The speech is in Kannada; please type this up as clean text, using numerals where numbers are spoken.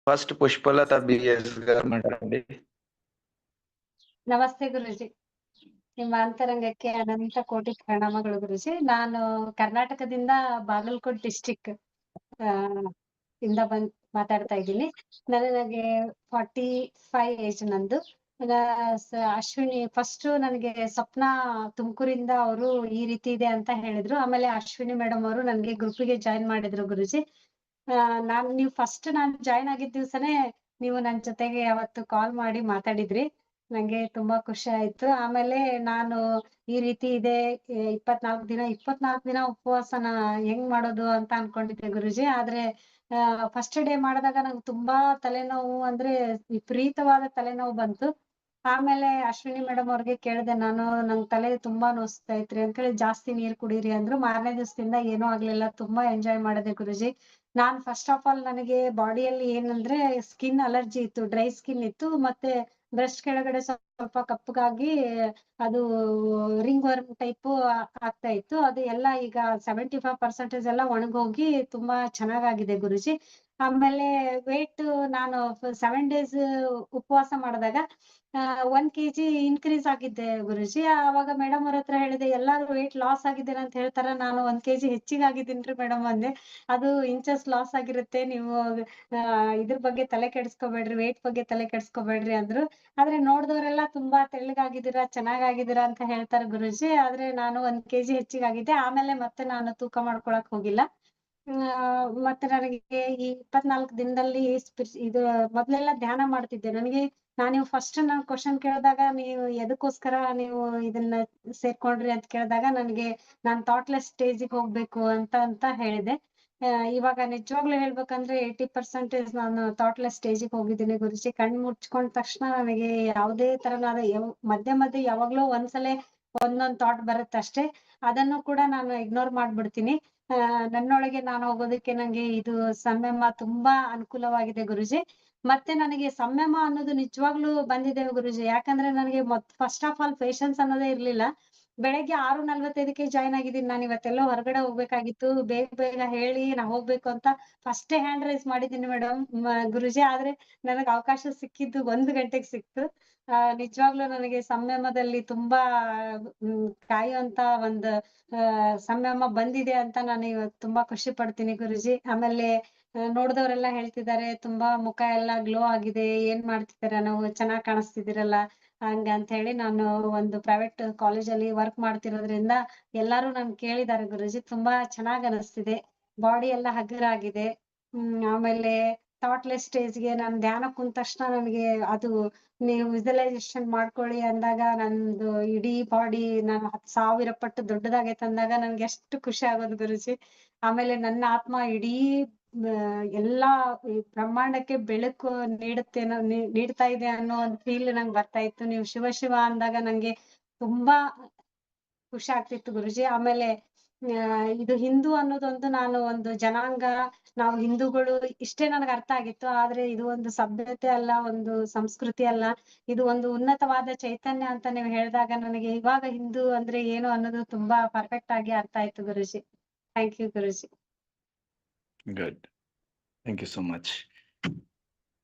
ఫస్ట్ పుష్పలత బిఎస్ గారు మాట్లాడండి. ನಮಸ್ತೆ ಗುರುಜಿ. ನಿಮ್ಮ ಅಂತರಂಗಕ್ಕೆ ಅನಂತ ಕೋಟಿ ಪ್ರಣಾಮಗಳು ಗುರುಜಿ. ನಾನು ಕರ್ನಾಟಕದಿಂದ ಬಾಗಲಕೋಟ್ ಡಿಸ್ಟ್ರಿಕ್ಟ್ ಇಂದ ಮಾತಾಡ್ತಾ ಇದ್ದೀನಿ. ನನಗೆ 45 ಏಜ್ ನಂದು. ಅಶ್ವಿನಿ ಫಸ್ಟ್ ನನಗೆ ಸ್ವಪ್ನ ತುಮಕೂರಿಂದ ಅವರು ಈ ರೀತಿ ಇದೆ ಅಂತ ಹೇಳಿದ್ರು. ಆಮೇಲೆ ಅಶ್ವಿನಿ ಮೇಡಮ್ ಅವರು ನನಗೆ ಗ್ರೂಪಿಗೆ ಜಾಯಿನ್ ಮಾಡಿದ್ರು ಗುರುಜಿ. ನೀವು ಫಸ್ಟ್ ನಾನು ಜಾಯಿನ್ ಆಗಿದ್ದ ದಿವ್ಸನೇ ನೀವು ನನ್ ಜೊತೆಗೆ ಅವತ್ತು ಕಾಲ್ ಮಾಡಿ ಮಾತಾಡಿದ್ರಿ. ನಂಗೆ ತುಂಬಾ ಖುಷಿ ಆಯ್ತು. ಆಮೇಲೆ ನಾನು ಈ ರೀತಿ ಇದೆ 24 ದಿನ ಉಪವಾಸನ ಹೆಂಗ್ ಮಾಡೋದು ಅಂತ ಅನ್ಕೊಂಡಿದ್ದೆ ಗುರುಜಿ. ಆದ್ರೆ ಫಸ್ಟ್ ಡೇ ಮಾಡಿದಾಗ ನಂಗೆ ತುಂಬಾ ತಲೆನೋವು, ಅಂದ್ರೆ ವಿಪರೀತವಾದ ತಲೆನೋವು ಬಂತು. ಆಮೇಲೆ ಅಶ್ವಿನಿ ಮೇಡಮ್ ಅವ್ರಿಗೆ ಕೇಳಿದೆ ನಾನು, ನಂಗ್ ತಲೆ ತುಂಬಾ ನೋಸ್ತೈತ್ರಿ ಅಂತ ಹೇಳಿ ಜಾಸ್ತಿ ನೀರ್ ಕುಡೀರಿ ಅಂದ್ರು. ಮಾರನೇ ದಿವಸದಿಂದ ಏನೂ ಆಗ್ಲಿಲ್ಲ, ತುಂಬಾ ಎಂಜಾಯ್ ಮಾಡಿದೆ ಗುರುಜಿ. ನಾನ್ ಫಸ್ಟ್ ಆಫ್ ಆಲ್ ನನಗೆ ಬಾಡಿಯಲ್ಲಿ ಏನಂದ್ರೆ ಸ್ಕಿನ್ ಅಲರ್ಜಿ ಇತ್ತು, ಡ್ರೈ ಸ್ಕಿನ್ ಇತ್ತು. ಮತ್ತೆ ಬ್ರೆಸ್ಟ್ ಕೆಳಗಡೆ ಸ್ವಲ್ಪ ಕಪ್ಪಗಾಗಿ ಅದು ರಿಂಗ್ ವರ್ಮ್ ಟೈಪ್ ಆಗ್ತಾ ಇತ್ತು. ಅದು ಎಲ್ಲ ಈಗ 75% ಎಲ್ಲ ಒಣಗೋಗಿ ತುಂಬಾ ಚೆನ್ನಾಗಾಗಿದೆ ಗುರುಜಿ. ಆಮೇಲೆ ವೇಟ್ ನಾನು 7 ಡೇಸ್ ಉಪವಾಸ ಮಾಡಿದಾಗ 1 kg ಇನ್ಕ್ರೀಸ್ ಆಗಿದ್ದೆ ಗುರುಜಿ. ಆವಾಗ ಮೇಡಮ್ ಅವ್ರ ಹತ್ರ ಹೇಳಿದೆ, ಎಲ್ಲಾರು ವೇಟ್ ಲಾಸ್ ಆಗಿದ್ದೇನೆ ಅಂತ ಹೇಳ್ತಾರ, ನಾನು 1 kg ಹೆಚ್ಚಿಗೆ ಆಗಿದ್ದೀನ್ರಿ ಮೇಡಮ್ ಅಂದೆ. ಅದು ಇಂಚಸ್ ಲಾಸ್ ಆಗಿರುತ್ತೆ, ನೀವು ಇದ್ರ ಬಗ್ಗೆ ತಲೆ ಕೆಡಿಸ್ಕೋಬೇಡ್ರಿ, ವೇಟ್ ಬಗ್ಗೆ ತಲೆ ಕೆಡಿಸ್ಕೋಬೇಡ್ರಿ ಅಂದ್ರು. ಆದ್ರೆ ನೋಡ್ದವ್ರೆಲ್ಲಾ ತುಂಬಾ ತೆಳ್ಳಗಾಗಿದ್ದೀರಾ, ಚೆನ್ನಾಗಾಗಿದ್ದೀರಾ ಅಂತ ಹೇಳ್ತಾರೆ ಗುರುಜಿ. ಆದ್ರೆ ನಾನು 1 kg ಹೆಚ್ಚಿಗಾಗಿದ್ದೆ. ಆಮೇಲೆ ಮತ್ತೆ ನಾನು ತೂಕ ಮಾಡ್ಕೊಳಕ್ ಹೋಗಿಲ್ಲ. ಮತ್ತೆ ನನಗೆ ಈ 24 ದಿನದಲ್ಲಿ ಇದು ಮೊದ್ಲೆಲ್ಲ ಧ್ಯಾನ ಮಾಡ್ತಿದ್ದೆ. ನೀವು ಫಸ್ಟ್ ನಾನ್ ಕ್ವಶನ್ ಕೇಳಿದಾಗ, ನೀವು ಎದಕ್ಕೋಸ್ಕರ ನೀವು ಇದನ್ನ ಸೇರ್ಕೊಂಡ್ರಿ ಅಂತ ಕೇಳಿದಾಗ ನನಗೆ ನಾನ್ ಥಾಟ್ಲೆಸ್ ಸ್ಟೇಜಿಗೆ ಹೋಗ್ಬೇಕು ಅಂತ ಹೇಳಿದೆ. ಇವಾಗ ನಿಜವಾಗ್ಲೂ ಹೇಳ್ಬೇಕಂದ್ರೆ 80% ನಾನು ಥಾಟ್ಲೆಸ್ ಸ್ಟೇಜಿಗೆ ಹೋಗಿದ್ದೀನಿ ಗುರುಜಿ. ಕಣ್ ಮುಚ್ಕೊಂಡ ತಕ್ಷಣ ನನಗೆ ಯಾವುದೇ ತರನಾದ ಮಧ್ಯೆ ಯಾವಾಗ್ಲೋ ಒಂದ್ಸಲ ಒಂದೊಂದ್ ಥಾಟ್ ಬರುತ್ತೆ ಅಷ್ಟೇ. ಅದನ್ನು ಕೂಡ ನಾನು ಇಗ್ನೋರ್ ಮಾಡ್ಬಿಡ್ತೀನಿ. ನನ್ನೊಳಗೆ ನಾನು ಹೋಗೋದಕ್ಕೆ ನಂಗೆ ಇದು ಸಂಯಮ ತುಂಬಾ ಅನುಕೂಲವಾಗಿದೆ ಗುರುಜಿ. ಮತ್ತೆ ನನಗೆ ಸಂಯಮ ಅನ್ನೋದು ನಿಜವಾಗ್ಲೂ ಬಂದಿದೆ ಗುರುಜಿ. ಯಾಕಂದ್ರೆ ನನಗೆ ಫಸ್ಟ್ ಆಫ್ ಆಲ್ ಪೇಶನ್ಸ್ ಅನ್ನೋದೇ ಇರ್ಲಿಲ್ಲ. ಬೆಳಗ್ಗೆ 6:45ಕ್ಕೆ ಜಾಯ್ನ್ ಆಗಿದ್ದೀನಿ. ನಾನು ಇವತ್ತೆಲ್ಲೋ ಹೊರಗಡೆ ಹೋಗ್ಬೇಕಾಗಿತ್ತು, ಬೇಗ ಬೇಗ ಹೇಳಿ ನಾ ಹೋಗ್ಬೇಕು ಅಂತ ಫಸ್ಟೇ ಹ್ಯಾಂಡ್ ರೈಸ್ ಮಾಡಿದ್ದೀನಿ ಮೇಡಮ್ ಗುರುಜಿ. ಆದ್ರೆ ನನಗ್ ಅವಕಾಶ ಸಿಕ್ಕಿದ್ದು 1 ಗಂಟೆಗೆ ಸಿಕ್ತು. ನಿಜವಾಗ್ಲೂ ನನಗೆ ಸಂಯಮದಲ್ಲಿ ತುಂಬಾ ಕಾಯುವಂತ ಒಂದು ಸಂಯಮ ಬಂದಿದೆ ಅಂತ ನಾನು ಇವತ್ತು ತುಂಬಾ ಖುಷಿ ಪಡ್ತೀನಿ ಗುರುಜಿ. ಆಮೇಲೆ ನೋಡಿದವರೆಲ್ಲ ಹೇಳ್ತಿದ್ದಾರೆ, ತುಂಬಾ ಮುಖ ಎಲ್ಲ ಗ್ಲೋ ಆಗಿದೆ, ಏನ್ ಮಾಡ್ತಿದ್ದೀರಾ, ನಾವು ಚೆನ್ನಾಗ್ ಕಾಣಿಸ್ತಿದ್ದೀರಲ್ಲ ಹಂಗ ಅಂತ ಹೇಳಿ. ನಾನು ಒಂದು ಪ್ರೈವೇಟ್ ಕಾಲೇಜಲ್ಲಿ ವರ್ಕ್ ಮಾಡ್ತಿರೋದ್ರಿಂದ ಎಲ್ಲಾರು ನನ್ ಕೇಳಿದ್ದಾರೆ ಗುರುಜಿ. ತುಂಬಾ ಚೆನ್ನಾಗ್ ಅನಿಸ್ತಿದೆ, ಬಾಡಿ ಎಲ್ಲ ಹಗುರ ಆಗಿದೆ. ಆಮೇಲೆ ಥಾಟ್ಲೆಸ್ ಸ್ಟೇಜ್ಗೆ ನಾನು ಧ್ಯಾನ ಕುಂತ ತಕ್ಷಣ ನನಗೆ ಅದು ನೀವು ವಿಜುವಲೈಸೇಷನ್ ಮಾಡ್ಕೊಳ್ಳಿ ಅಂದಾಗ ನಂದು ಇಡೀ ಬಾಡಿ ನಾನು 10,000 ಪಟ್ಟು ದೊಡ್ಡದಾಗೈತೆ ಅಂದಾಗ ನನ್ಗೆ ಎಷ್ಟು ಖುಷಿ ಆಗೋದು ಗುರುಜಿ. ಆಮೇಲೆ ನನ್ನ ಆತ್ಮ ಇಡೀ ಎಲ್ಲಾ ಈ ಬ್ರಹ್ಮಾಂಡಕ್ಕೆ ಬೆಳಕು ನೀಡ್ತಾ ಇದೆ ಅನ್ನೋ ಒಂದು ಫೀಲ್ ನಂಗೆ ಬರ್ತಾ ಇತ್ತು. ನೀವು ಶಿವ ಶಿವ ಅಂದಾಗ ನಂಗೆ ತುಂಬಾ ಖುಷಿ ಆಗ್ತಿತ್ತು ಗುರುಜಿ. ಆಮೇಲೆ ಇದು ಹಿಂದೂ ಅನ್ನೋದೊಂದು ನಾನು ಒಂದು ಜನಾಂಗ, ನಾವು ಹಿಂದೂಗಳು ಇಷ್ಟೇ ನನಗೆ ಅರ್ಥ ಆಗಿತ್ತು. ಆದ್ರೆ ಇದು ಒಂದು ಸಭ್ಯತೆ ಅಲ್ಲ, ಒಂದು ಸಂಸ್ಕೃತಿ ಅಲ್ಲ, ಇದು ಒಂದು ಉನ್ನತವಾದ ಚೈತನ್ಯ ಅಂತ ನೀವು ಹೇಳಿದಾಗ ನನಗೆ ಇವಾಗ ಹಿಂದೂ ಅಂದ್ರೆ ಏನು ಅನ್ನೋದು ತುಂಬಾ ಪರ್ಫೆಕ್ಟ್ ಆಗಿ ಅರ್ಥ ಆಯ್ತು ಗುರುಜಿ. ಥ್ಯಾಂಕ್ ಯು ಗುರುಜಿ. Good, thank you so much.